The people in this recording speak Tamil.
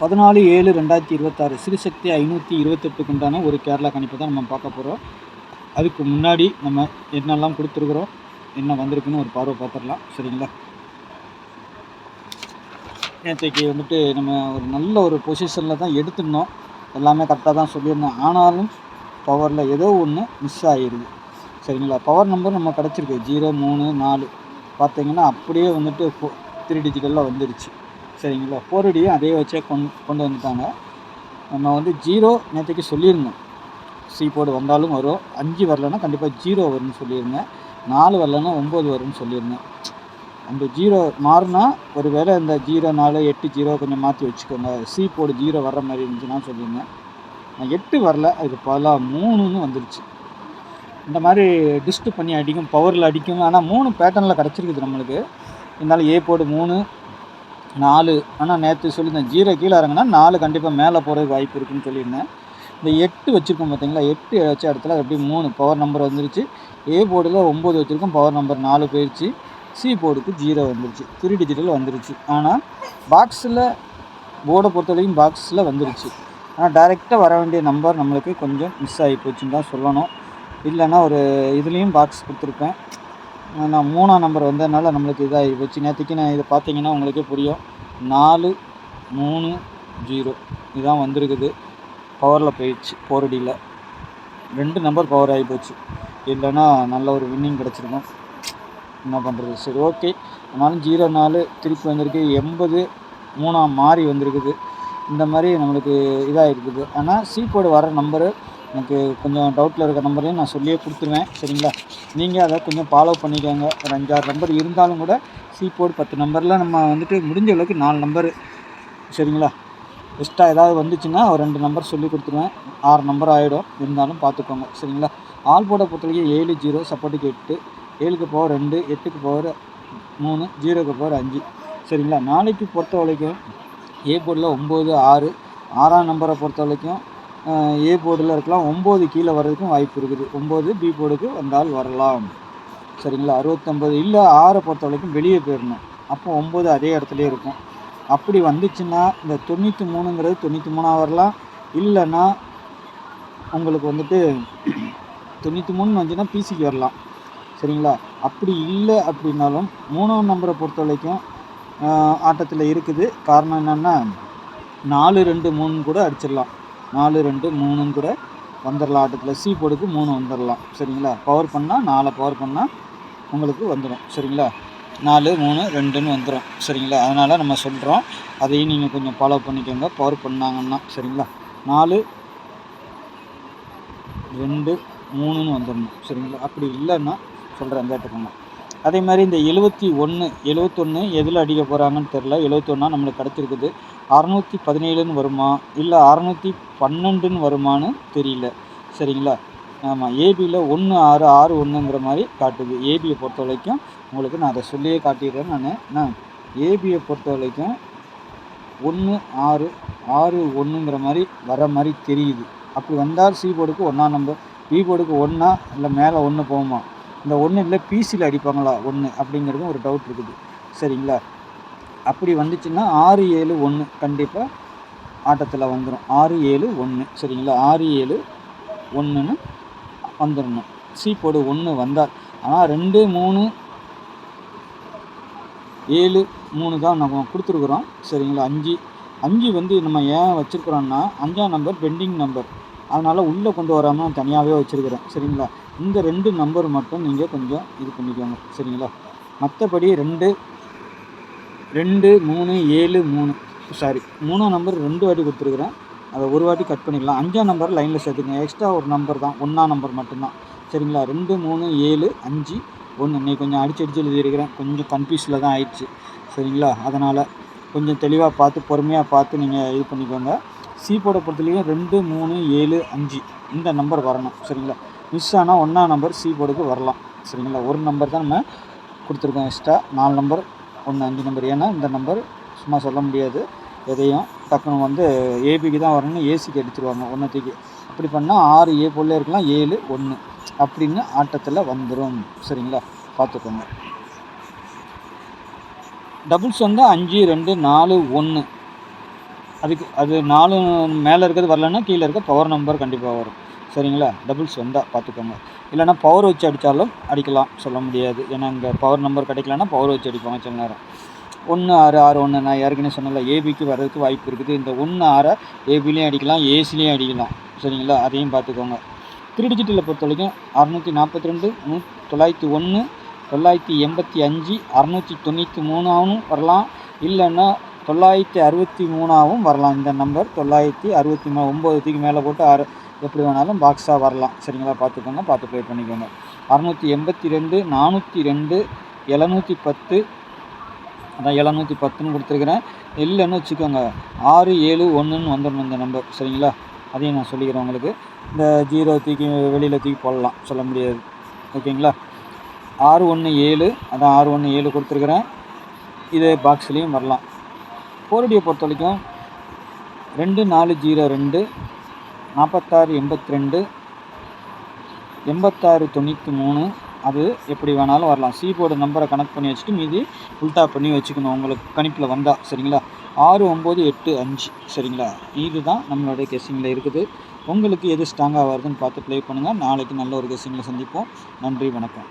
14/7/2026 சிறுசக்தி 528க்கு உண்டான ஒரு கேரளா கணிப்பை தான் நம்ம பார்க்க போகிறோம். அதுக்கு முன்னாடி நம்ம என்னெல்லாம் கொடுத்துருக்குறோம், என்ன வந்திருக்குன்னு ஒரு பார்வை பார்த்துடலாம். சரிங்களா? நேற்றைக்கு வந்துட்டு நம்ம ஒரு நல்ல ஒரு பொசிஷனில் தான் எடுத்துருந்தோம். எல்லாமே கரெக்டாக தான் சொல்லியிருந்தோம். ஆனாலும் பவரில் ஏதோ ஒன்று மிஸ் ஆகிடுது. சரிங்களா? பவர் நம்பர் நம்ம கிடச்சிருக்கு 0, 3, 4 பார்த்தீங்கன்னா அப்படியே வந்துட்டு 3 டிஜிட்டலில் வந்துடுச்சு. சரிங்களா? 4டியும் அதே வச்சே கொண்டு வந்துட்டாங்க. நம்ம வந்து 0 நேற்றுக்கு சொல்லியிருந்தோம், சி போர்டு வந்தாலும் வரும். 5 வரலன்னா கண்டிப்பாக 0 வரும்னு சொல்லியிருந்தேன். 4 வரலன்னா 9 வரும்னு சொல்லியிருந்தேன். அந்த 0 மாறினா ஒரு வேளை இந்த 0, 4, 8, 0 கொஞ்சம் மாற்றி வச்சுக்கோங்க. சி போர்டு 0 வர்ற மாதிரி இருந்துச்சுன்னா சொல்லியிருந்தேன். 8 வரல, அது பல 3ன்னு வந்துடுச்சு. இந்த மாதிரி டிஸ்ட் பண்ணி அடிக்கும், பவரில் அடிக்கும். ஆனால் 3 பேட்டர்னில் கிடச்சிருக்குது நம்மளுக்கு. இருந்தாலும் ஏ போர்டு 3, 4. ஆனால் நேற்று சொல்லியிருந்தேன் 0 கீழே இறங்கினா 4 கண்டிப்பாக மேலே போகிறதுக்கு வாய்ப்பு இருக்குதுன்னு சொல்லியிருந்தேன். இந்த 8 வச்சுருக்கோம் பார்த்தீங்களா, 8 வச்ச இடத்துல அப்படி 3 பவர் நம்பர் வந்துருச்சு. ஏ போர்டில் 9 வச்சுருக்கோம், பவர் நம்பர் 4 போயிடுச்சு. சி போர்டுக்கு 0 வந்துருச்சு, 3 டிஜிட்டல் வந்துருச்சு. ஆனால் பாக்ஸில் போர்டை பொறுத்த வரைக்கும் பாக்ஸில் வந்துருச்சு. ஆனால் டைரெக்டாக வர வேண்டிய நம்பர் நம்மளுக்கு கொஞ்சம் மிஸ் ஆகி போச்சுன்னு தான் சொல்லணும். இல்லைன்னா ஒரு இதுலேயும் பாக்ஸ் கொடுத்துருப்பேன். நான் 3ஆம் நம்பர் வந்ததுனால நம்மளுக்கு இதாகி போச்சு. நேற்றுக்கு நான் இதை பார்த்தீங்கன்னா உங்களுக்கே புரியும். 4, 3, 0 இதுதான் வந்திருக்குது. பவரில் போயிடுச்சு. 4டியில் 2 நம்பர் பவர் ஆகி போச்சு. இல்லைன்னா நல்ல ஒரு வின்னிங் கிடச்சிருக்கும். என்ன பண்ணுறது? சரி, ஓகே. ஆனாலும் 0, 4 திருப்பி வந்திருக்கு. 80 3ஆம் மாறி வந்திருக்குது. இந்த மாதிரி நம்மளுக்கு இதாக இருக்குது. ஆனால் சி போர்டு வர நம்பரு எனக்கு கொஞ்சம் டவுட்டில் இருக்க நம்பரையும் நான் சொல்லியே கொடுத்துருவேன். சரிங்களா? நீங்கள் அதை கொஞ்சம் ஃபாலோ பண்ணிக்கோங்க. ஒரு 5-6 நம்பர் இருந்தாலும் கூட சி போர்டு 10 நம்பரில் நம்ம வந்துட்டு முடிஞ்ச அளவுக்கு 4 நம்பரு. சரிங்களா? எக்ஸ்ட்ரா ஏதாவது வந்துச்சுன்னா ஒரு 2 நம்பர் சொல்லி கொடுத்துருவேன். 6 நம்பர் ஆகிடும். இருந்தாலும் பார்த்துக்கோங்க. சரிங்களா? ஆல் போர்டை பொறுத்தவரைக்கும் 7, 0 சப்போர்ட்டுக்கு 8, 7க்கு பவர் 2, 8க்கு பவர் 3, 0க்கு பவர் 5. சரிங்களா? நாளைக்கு பொறுத்த வரைக்கும் ஏ போர்டில் 9, 6. 6ஆம் நம்பரை பொறுத்த வரைக்கும் ஏ போர்டில் இருக்கலாம். 9 கீழே வர்றதுக்கும் வாய்ப்பு இருக்குது. 9 பி போர்டுக்கு வந்தால் வரலாம். சரிங்களா? 69 இல்லை 6 பொறுத்த வரைக்கும் வெளியே போயிடணும். அப்போ 9 அதே இடத்துலையே இருக்கும். அப்படி வந்துச்சுன்னா இந்த 93ங்கிறது 93ஆக வரலாம். இல்லைன்னா உங்களுக்கு வந்துட்டு 93 வந்துச்சுன்னா பிசிக்கு வரலாம். சரிங்களா? அப்படி இல்லை அப்படின்னாலும் 3ஆம் நம்பரை பொறுத்த வரைக்கும் ஆட்டத்தில் இருக்குது. காரணம் என்னென்னா 4, 2, 3 கூட அடிச்சிடலாம். 4, 2, 3 கூட வந்துடலாம் ஆட்டத்தில். சி போர்டுக்கு 3 வந்துடலாம். சரிங்களா? பவர் பண்ணால் 4 பவர் பண்ணால் உங்களுக்கு வந்துடும். சரிங்களா? 4, 3, 2ன்னு வந்துடும். சரிங்களா? அதனால் நம்ம சொல்கிறோம், அதையும் நீங்கள் கொஞ்சம் ஃபாலோ பண்ணிக்கோங்க பவர் பண்ணாங்கன்னா. சரிங்களா? 4, 2, 3ன்னு வந்துடணும். சரிங்களா? அப்படி இல்லைன்னா சொல்கிறேன், கேட்டுக்கோங்க. அதே மாதிரி இந்த 71 எதில் அடிக்க போகிறாங்கன்னு தெரில. 71 நம்மளுக்கு கிடச்சிருக்குது. 617ன்னு வருமா இல்லை 612ன்னு வருமானு தெரியல. சரிங்களா? ஆமாம், ஏபியில் 1, 6, 6, 1ங்கிற மாதிரி காட்டுது. ஏபியை பொறுத்த வரைக்கும் உங்களுக்கு நான் அதை சொல்லியே காட்டிடுறேன். நான் ஏபியை பொறுத்த வரைக்கும் 1, 6, 6, 1ங்கிற மாதிரி வர மாதிரி தெரியுது. அப்படி வந்தால் சி போர்டுக்கு 1ஆம் நம்பர், பி போர்டுக்கு 1ஆ இல்லை மேலே 1 போகுமா? இந்த 1 இல்லை பிசியில் அடிப்பாங்களா 1 அப்படிங்கிறதும் ஒரு டவுட் இருக்குது. சரிங்களா? அப்படி வந்துச்சுன்னா 6, 7, 1 கண்டிப்பாக ஆட்டத்தில் வந்துடும். 6, 7, 1. சரிங்களா? 6, 7, 1ன்னு வந்துடணும். சி போர்டு 1 வந்தால். ஆனால் 2, 3, 7, 3 தான் நம்ம கொடுத்துருக்குறோம். சரிங்களா? 5 வந்து நம்ம ஏன் வச்சுருக்குறோன்னா 5ஆம் நம்பர் பெண்டிங் நம்பர், அதனால் உள்ளே கொண்டு வராமல் நான் தனியாகவே வச்சுருக்கிறேன். சரிங்களா? இந்த 2 நம்பர் மட்டும் நீங்கள் கொஞ்சம் இது பண்ணிக்கோங்க. சரிங்களா? மற்றபடி 2, 3, 7, 3 சாரி 3ஆம் நம்பர் 2 வாட்டி கொடுத்துருக்குறேன். அதை ஒரு வாட்டி கட் பண்ணிக்கலாம். 5ஆம் நம்பர் லைனில் சேர்த்துக்கங்க. எக்ஸ்ட்ரா ஒரு நம்பர் தான், 1ஆம் நம்பர் மட்டும்தான். சரிங்களா? 2, 3, 7, 5, 1 நீ கொஞ்சம் அடிச்சு எழுதியிருக்கிறேன். கொஞ்சம் கன்ஃபியூஸில் தான் ஆயிடுச்சு. சரிங்களா? அதனால் கொஞ்சம் தெளிவாக பார்த்து பொறுமையாக பார்த்து நீங்கள் இது பண்ணிக்கோங்க. சி போர்டை பொறுத்தவரைக்கும் 2, 3, 7, 5 இந்த நம்பர் வரணும். சரிங்களா? மிஸ் ஆனால் 1ஆம் நம்பர் சி போர்டுக்கு வரலாம். சரிங்களா? ஒரு நம்பர் தான் நம்ம கொடுத்துருக்கோம் எக்ஸ்ட்ரா. 4 number 1, 5 number. ஏன்னா இந்த நம்பர் சும்மா சொல்ல முடியாது. எதையும் டக்குன்னு வந்து ஏபிக்கு தான் வரணும்னு ஏசிக்கு அடிச்சிருவாங்க ஒன்றத்துக்கு. அப்படி பண்ணால் 6 ஏ போலே இருக்கலாம், 7, 1 அப்படின்னு ஆட்டத்தில் வந்துடும். சரிங்களா? பார்த்துக்கோங்க. டபுள்ஸ் வந்து 5, 2, 4, 1 அது 4 மேலே இருக்கிறது வரலன்னா கீழே இருக்க பவர் நம்பர் கண்டிப்பாக வரும். சரிங்களா? டபுள்ஸ் வந்தால் பார்த்துக்கோங்க. இல்லைனா பவர் வச்சு அடித்தாலும் அடிக்கலாம், சொல்ல முடியாது. ஏன்னா இங்கே பவர் நம்பர் கிடைக்கலன்னா பவர் வச்சு அடிப்பாங்க சில நேரம். 1 6 6 1 நான் ஏற்கனவே சொன்னல, ஏபிக்கு வர்றதுக்கு வாய்ப்பு இருக்குது. இந்த 1 6 ஏபிலையும் அடிக்கலாம், ஏசிலையும் அடிக்கலாம். சரிங்களா? அதையும் பார்த்துக்கோங்க. 3 டிஜிட்டில் பொறுத்த வரைக்கும் 642 901 985 693 வரலாம். இல்லைன்னா 963 வரலாம். இந்த நம்பர் 963 9க்கு மேலே போட்டு 6 எப்படி வேணாலும் பாக்ஸாக வரலாம். சரிங்களா? பார்த்துக்கோங்க, பார்த்து ப்ளே பண்ணிக்கோங்க. 682 402 710 அதான் 710ன்னு கொடுத்துருக்குறேன். இல்லைன்னு வச்சுக்கோங்க 671ன்னு வந்துடணும் இந்த நம்பர். சரிங்களா? அதையும் நான் சொல்லிக்கிறேன் உங்களுக்கு. இந்த 0 தூக்கி வெளியில் தூக்கி போடலாம், சொல்ல முடியாது. ஓகேங்களா? 617 அதான் 617 கொடுத்துருக்குறேன். இது பாக்ஸ்லேயும் வரலாம். 4Dயை பொறுத்த வரைக்கும் 2402 4682 8693 அது எப்படி வேணாலும் வரலாம். போர்டு நம்பரை கனெக்ட் பண்ணி வச்சுட்டு மீதி உல்டா பண்ணி வச்சுக்கணும் உங்களுக்கு கணிப்பில் வந்தால். சரிங்களா? 6985. சரிங்களா? இதுதான் நம்மளுடைய கெஸ்ஸிங்கில் இருக்குது. உங்களுக்கு எது ஸ்ட்ராங்காக வருதுன்னு பார்த்து ப்ளே பண்ணுங்கள். நாளைக்கு நல்ல ஒரு கெஸ்ஸிங்கில் சந்திப்போம். நன்றி, வணக்கம்.